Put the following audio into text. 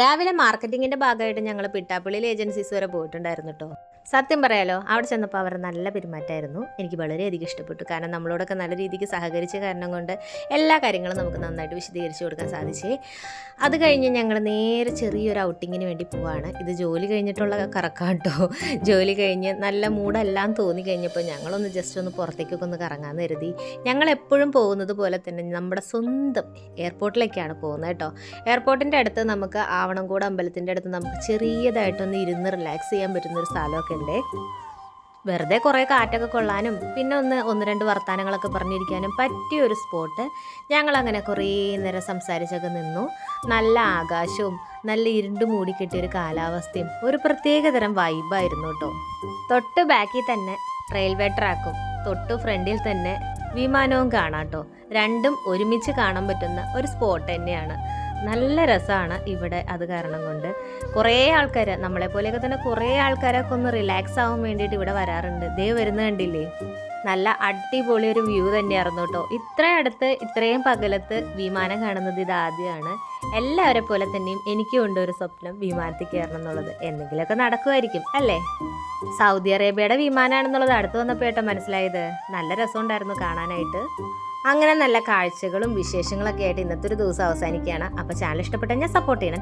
രാവിലെ മാർക്കറ്റിങ്ങിൻ്റെ ഭാഗമായിട്ട് ഞങ്ങൾ പിട്ടാപ്പള്ളിയിൽ ഏജൻസീസ് വരെ പോയിട്ടുണ്ടായിരുന്നു കേട്ടോ. സത്യം പറയാലോ, അവിടെ ചെന്നപ്പോൾ അവർ നല്ല പെരുമാറ്റമായിരുന്നു. എനിക്ക് വളരെയധികം ഇഷ്ടപ്പെട്ടു. കാരണം നമ്മളോടൊക്കെ നല്ല രീതിക്ക് സഹകരിച്ച കാരണം കൊണ്ട് എല്ലാ കാര്യങ്ങളും നമുക്ക് നന്നായിട്ട് വിശദീകരിച്ച് കൊടുക്കാൻ സാധിച്ചേ. അത് കഴിഞ്ഞ് ഞങ്ങൾ നേരെ ചെറിയൊരു ഔട്ടിങ്ങിന് വേണ്ടി പോവാണ്. ഇത് ജോലി കഴിഞ്ഞിട്ടുള്ള കറക്കാട്ടോ. ജോലി കഴിഞ്ഞ് നല്ല മൂടെല്ലാം തോന്നി കഴിഞ്ഞപ്പോൾ ഞങ്ങളൊന്ന് ജസ്റ്റ് ഒന്ന് പുറത്തേക്കൊക്കെ ഒന്ന് കറങ്ങാമെന്ന് കരുതി. ഞങ്ങൾ എപ്പോഴും പോകുന്നത് പോലെ തന്നെ നമ്മുടെ സ്വന്തം എയർപോർട്ടിലേക്കാണ് പോകുന്നത് കേട്ടോ. എയർപോർട്ടിൻ്റെ അടുത്ത് നമുക്ക് ആവണംകോട് അമ്പലത്തിൻ്റെ അടുത്ത് നമുക്ക് ചെറിയതായിട്ടൊന്ന് ഇരുന്ന് റിലാക്സ് ചെയ്യാൻ പറ്റുന്നൊരു സ്ഥലമൊക്കെ ഉണ്ട്. വെറുതെ കുറേ കാറ്റൊക്കെ കൊള്ളാനും പിന്നെ ഒന്ന് രണ്ട് വർത്തമാനങ്ങളൊക്കെ പറഞ്ഞിരിക്കാനും പറ്റിയ ഒരു സ്പോട്ട്. ഞങ്ങളങ്ങനെ കുറേ നേരം സംസാരിച്ചൊക്കെ നിന്നു. നല്ല ആകാശവും നല്ല ഇരുണ്ട് മൂടി കിട്ടിയൊരു കാലാവസ്ഥയും ഒരു പ്രത്യേകതരം വൈബായിരുന്നു കേട്ടോ. തൊട്ട് ബാക്കിൽ തന്നെ റെയിൽവേ ട്രാക്കും തൊട്ട് ഫ്രണ്ടിൽ തന്നെ വിമാനവും കാണാം കേട്ടോ. രണ്ടും ഒരുമിച്ച് കാണാൻ പറ്റുന്ന ഒരു സ്പോട്ട് തന്നെയാണ്. നല്ല രസമാണ് ഇവിടെ. അത് കാരണം കൊണ്ട് കുറേ ആൾക്കാർ നമ്മളെപ്പോലെയൊക്കെ തന്നെ കുറേ ആൾക്കാരൊക്കെ ഒന്ന് റിലാക്സ് ആവാൻ വേണ്ടിയിട്ട് ഇവിടെ വരാറുണ്ട്. ദേ വരുന്ന കണ്ടില്ലേ, നല്ല അടിപൊളി ഒരു വ്യൂ തന്നെയായിരുന്നു കേട്ടോ. ഇത്രയും അടുത്ത് ഇത്രയും പകലത്ത് വിമാനം കാണുന്നത് ഇതാദ്യമാണ്. എല്ലാവരെ പോലെ തന്നെയും എനിക്കും ഉണ്ട് ഒരു സ്വപ്നം, വിമാനത്തിൽ കയറണം എന്നുള്ളത്. എന്തെങ്കിലുമൊക്കെ നടക്കുമായിരിക്കും അല്ലേ. സൗദി അറേബ്യയുടെ വിമാനമാണെന്നുള്ളത് അടുത്ത് വന്നപ്പോൾ ഏട്ടാ മനസ്സിലായത്. നല്ല രസമുണ്ടായിരുന്നു കാണാനായിട്ട്. അങ്ങനെ നല്ല കാഴ്ചകളും വിശേഷങ്ങളൊക്കെ ആയിട്ട് ഇന്നത്തെ ഒരു ദിവസം അവസാനിക്കുകയാണ്. അപ്പോൾ ചാനൽ ഇഷ്ടപ്പെട്ടാൽ ഞാൻ സപ്പോർട്ട് ചെയ്യണം.